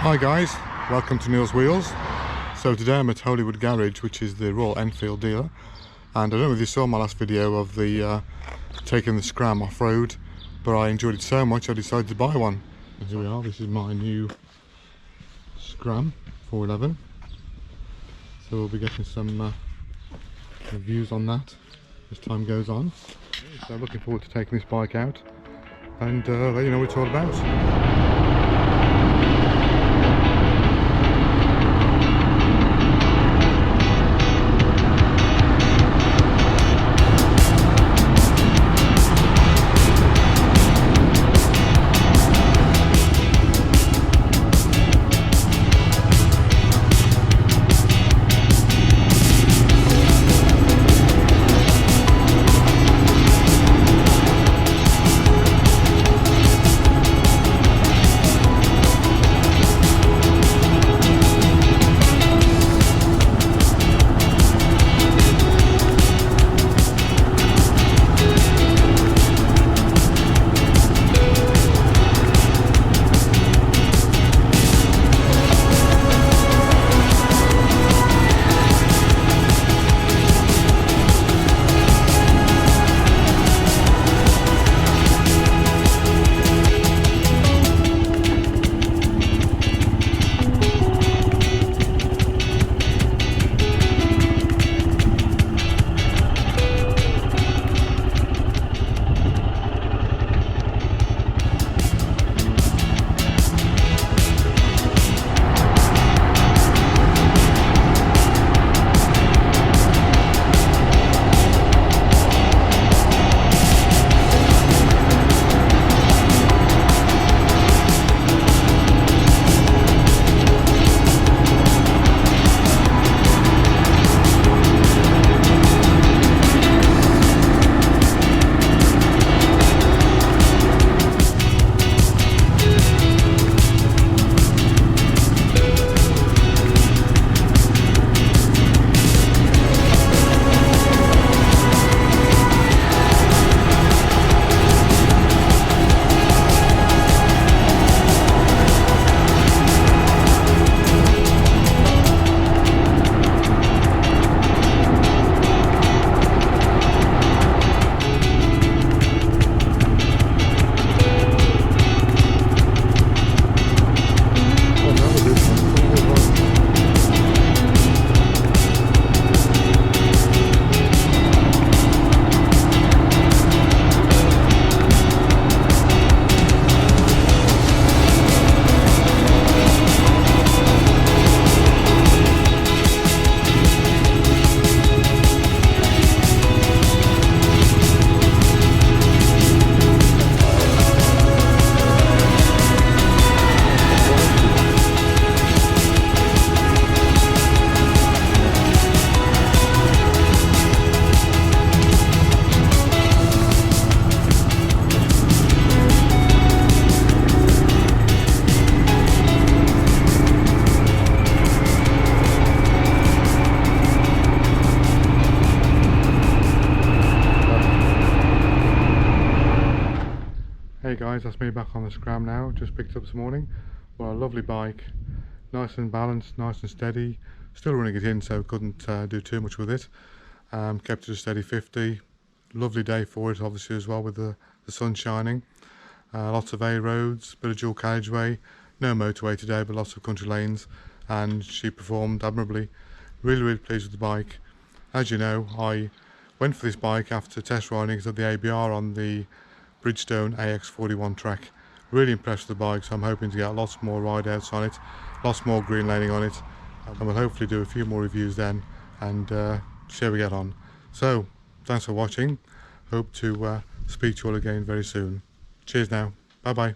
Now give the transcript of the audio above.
Hi guys, welcome to Neil's Wheels. So today I'm at Holywood Garage, which is the Royal Enfield dealer, and I don't know if you saw my last video of the taking the Scram off-road, but I enjoyed it so much I decided to buy one. And here we are, this is my new Scram 411. So we'll be getting some reviews on that as time goes on. So looking forward to taking this bike out and let you know what it's all about. Hey guys, that's me back on the Scram now. Just picked it up this morning. Well, a lovely bike, nice and balanced, nice and steady. Still running it in, so couldn't do too much with it. Kept it a steady 50. Lovely day for it, obviously, as well, with the sun shining. Lots of A roads, bit of dual carriageway. No motorway today, but lots of country lanes. And she performed admirably. Really pleased with the bike. As you know, I went for this bike after test riding at the ABR on the Bridgestone AX41 track. Really impressed with the bike, so I'm hoping to get lots more ride outs on it, lots more green laning on it, and we'll hopefully do a few more reviews then and see how we get on. So thanks for watching, hope to speak to you all again very soon. Cheers now, bye bye.